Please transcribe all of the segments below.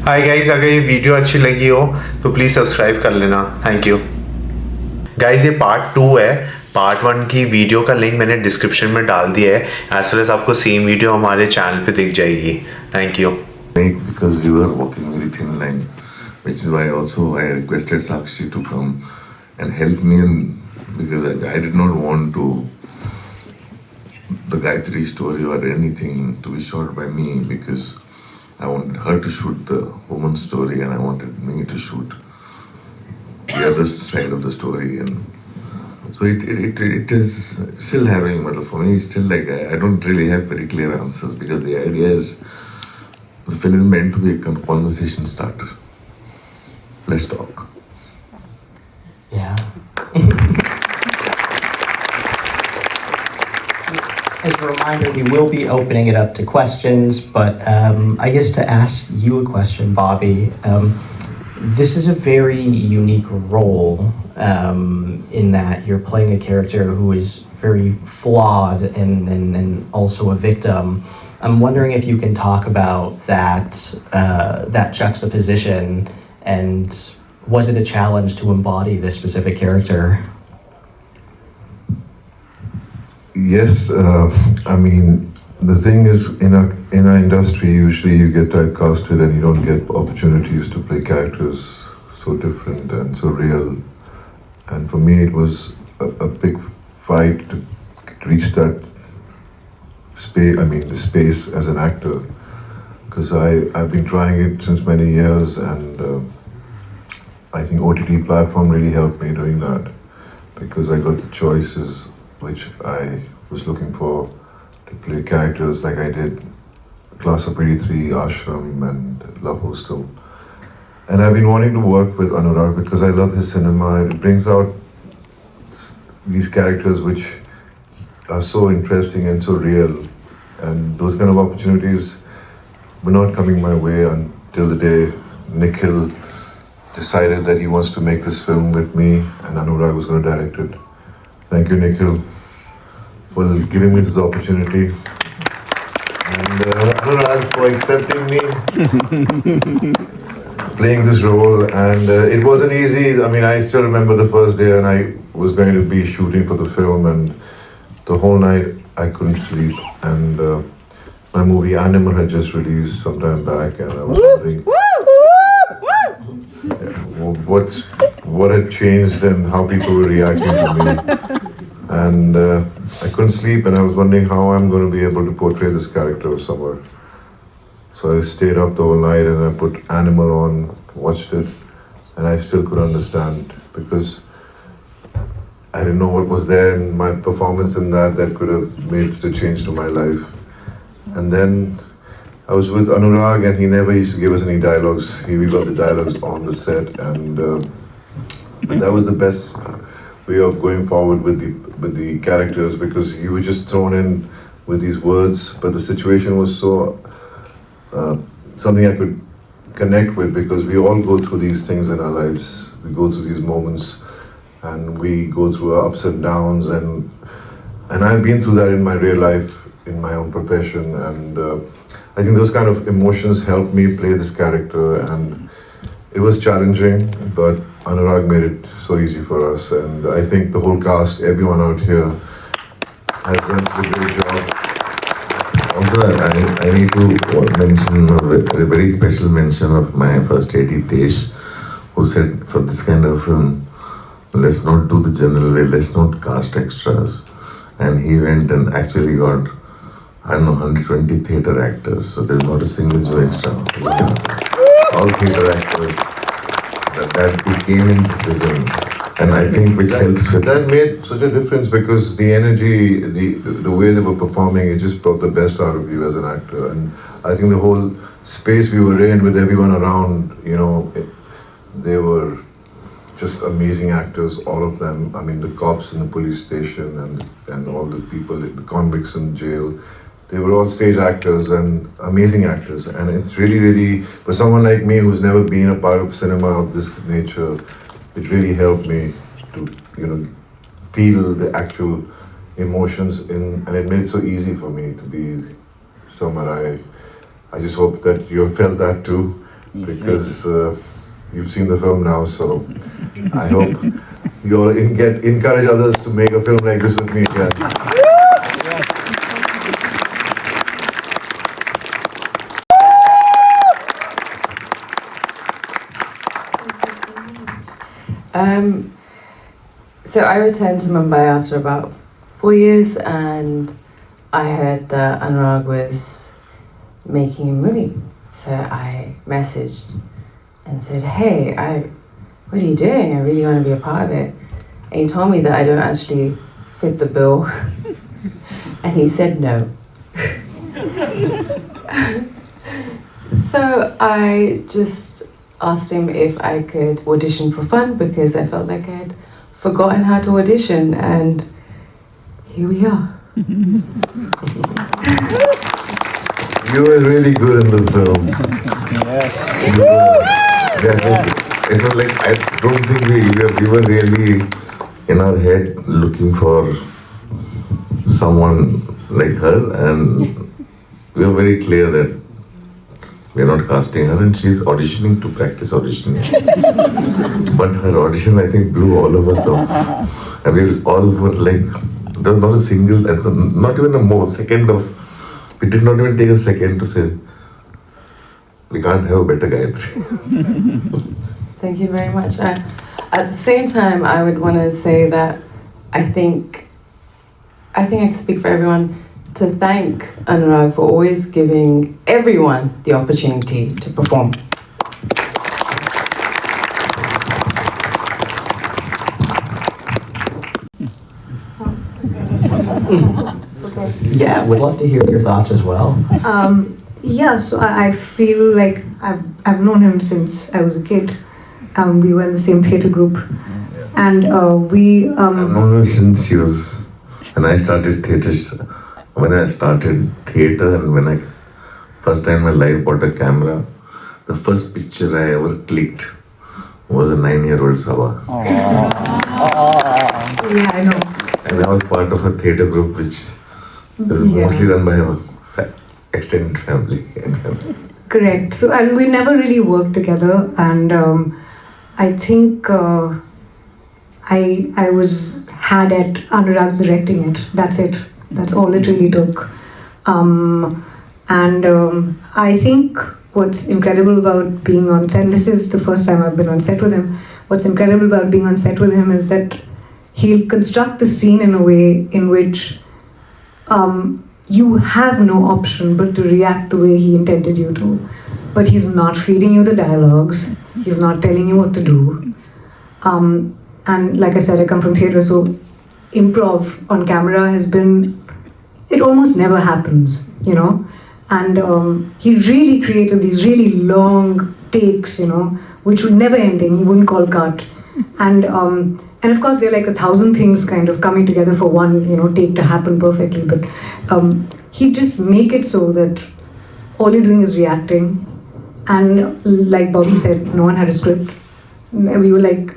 Hi guys, अगर ये video अच्छी लगी हो तो प्लीज़ सब्सक्राइब कर लेना। Thank you guys. ये पार्ट 2 है। पार्ट 1 की वीडियो का लिंक मैंने डिस्क्रिप्शन में डाल दिया है, एज वेल एज आपको सेम वीडियो हमारे चैनल पे दिख जाएगी। Thank you. Because we were walking very thin line, which is why also I requested Lakshya to come and help me, because I did not want to the Gayatri story or anything to be shot by me, because I wanted her to shoot the woman's story and I wanted me to shoot the other side of the story. And so it is still having, but for me it's still like I don't really have very clear answers, because the idea is the film is meant to be a conversation starter. Let's talk. Yeah. As a reminder, we will be opening it up to questions, but I guess to ask you a question, Bobby, this is a very unique role in that you're playing a character who is very flawed and also a victim. I'm wondering if you can talk about that juxtaposition, and was it a challenge to embody this specific character? Yes, I mean, the thing is, in our industry, usually you get typecasted and you don't get opportunities to play characters so different and so real. And for me, it was a big fight to reach that space. I mean, the space as an actor, because I've been trying it since many years, and I think OTT platform really helped me doing that, because I got the choices which I was looking for to play characters like I did Class of 83, Aashram and Love Hostel. And I've been wanting to work with Anurag because I love his cinema. It brings out these characters which are so interesting and so real. And those kind of opportunities were not coming my way until the day Nikhil decided that he wants to make this film with me and Anurag was going to direct it. Thank you, Nikhil, for giving me this opportunity, and Anurag for accepting me playing this role. And it wasn't easy. I mean, I still remember the first day, and I was going to be shooting for the film, and the whole night I couldn't sleep. And my movie Animal had just released some time back, and I was wondering what had changed and how people were reacting to me. And I couldn't sleep, and I was wondering how I'm going to be able to portray this character somewhere. So I stayed up the whole night and I put Animal on, watched it, and I still couldn't understand, because I didn't know what was there in my performance in that could have made such a change to my life. And then I was with Anurag, and he never used to give us any dialogues. We got the dialogues on the set, and that was the best way of going forward with the characters, because you were just thrown in with these words, but the situation was so something I could connect with, because we all go through these things in our lives. We go through these moments, and we go through our ups and downs, and I've been through that in my real life, in my own profession, and I think those kind of emotions helped me play this character. And it was challenging, but Anurag made it so easy for us, and I think the whole cast, everyone out here, has done such a great job. Also, I need to mention a very special mention of my first AD Desh, who said, for this kind of film, let's not do the general way, let's not cast extras. And he went and actually got, I don't know, 120 theatre actors, so there's not a single Joe extra. All theatre actors that became in citizen, and I think which helps with that made such a difference, because the energy, the way they were performing, it just brought the best out of you as an actor. And I think the whole space we were in with everyone around, you know, they were just amazing actors, all of them. I mean, the cops in the police station and all the people, the convicts in jail, they were all stage actors and amazing actors. And it's really, really, for someone like me who's never been a part of cinema of this nature, it really helped me to, you know, feel the actual emotions and it made it so easy for me to be somewhere. I just hope that you have felt that too. because you've seen the film now, so I hope you all encourage others to make a film like this with me again. So I returned to Mumbai after about 4 years, and I heard that Anurag was making a movie. So I messaged and said, "Hey, what are you doing? I really want to be a part of it." And he told me that I don't actually fit the bill, and he said no. So I just asked him if I could audition for fun, because I felt like I had forgotten how to audition, and here we are. You were really good in the film. It was like, I don't think we were really in our head looking for someone like her, and we were very clear that we're not casting her, and she's auditioning to practice auditioning. But her audition, I think, blew all of us off. And we all were like, there was not a single, not even a second of, we did not even take a second to say, we can't have a better Gayatri. Thank you very much. At the same time, I would want to say that I think I can speak for everyone to thank Anurag for always giving everyone the opportunity to perform. Yeah, we'd love to hear your thoughts as well. Yeah, so I feel like I've known him since I was a kid. We were in the same theatre group, and we. I've known her since she was, when I started theatre, and when I first time in my life bought a camera, the first picture I ever clicked was a 9-year-old Saba. Yeah, I know. And I was part of a theatre group which is mostly run by a extended family. Correct. So, and we never really worked together, and I think I had at Anurag's directing it. That's it. That's all it really took. I think what's incredible about being on set, and this is the first time I've been on set with him, what's incredible about being on set with him is that he'll construct the scene in a way in which you have no option but to react the way he intended you to. But he's not feeding you the dialogues, he's not telling you what to do. And like I said, I come from theatre, so improv on camera has been, it almost never happens, you know? And he really created these really long takes, you know, which would never ending, he wouldn't call cut. And of course there are like 1,000 things kind of coming together for one, you know, take to happen perfectly, but he just make it so that all you're doing is reacting. And like Bobby said, no one had a script. We were like,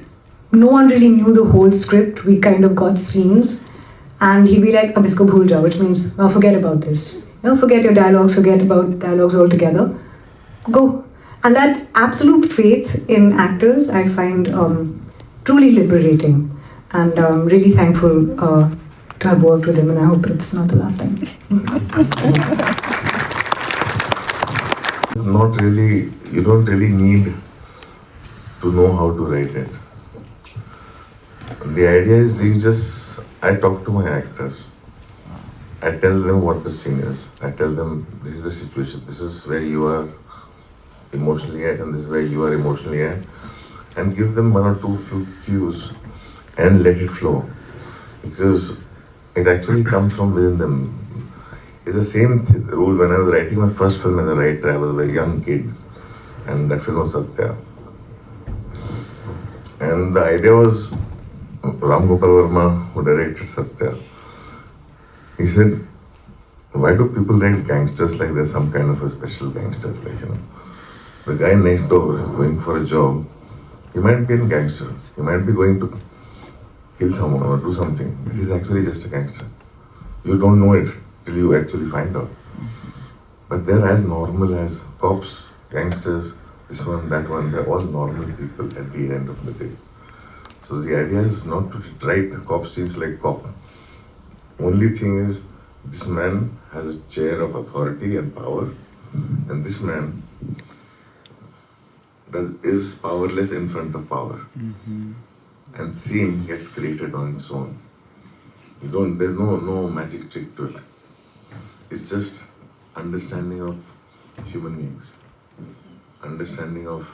no one really knew the whole script. We kind of got scenes, and he'd be like, "Ab isko bhul jao," which means, "Oh, forget about this. You know, forget your dialogues, forget about dialogues altogether. Go." And that absolute faith in actors, I find truly liberating, and really thankful to have worked with him, and I hope it's not the last time. Not really, you don't really need to know how to write it. The idea is I talk to my actors. I tell them what the scene is. I tell them this is the situation, this is where you are emotionally at, and this is where you are emotionally at. And give them one or two few cues and let it flow. Because it actually comes from within them. It's the same rule when I was writing my first film as a writer. I was a very young kid, and that film was Satya. And the idea was, Ram Gopal Verma, who directed Satya, he said, why do people write gangsters like there's some kind of a special gangster? Like, you know, the guy next door is going for a job. He might be a gangster. He might be going to kill someone or do something, but he's actually just a gangster. You don't know it till you actually find out. But they're as normal as cops, gangsters, this one, that one, they're all normal people at the end of the day. So the idea is not to write cop scenes like cop. Only thing is, this man has a chair of authority and power, and this man is powerless in front of power. And scene gets created on its own. There's no magic trick to it. It's just understanding of human beings, understanding of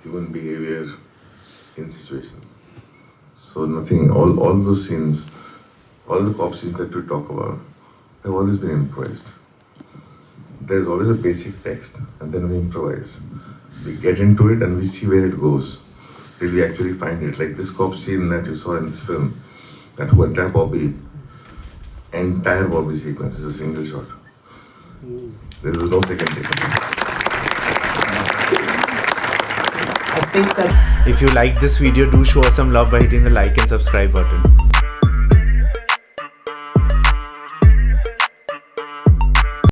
human behavior in situations. So nothing, all those scenes, all the cop scenes that we talk about, have always been improvised. There's always a basic text, and then we improvise. We get into it and we see where it goes, till we actually find it. Like this cop scene that you saw in this film, that entire Bobby sequence is a single shot. There is no second take. I think that If you like this video, do show us some love by hitting the like and subscribe button.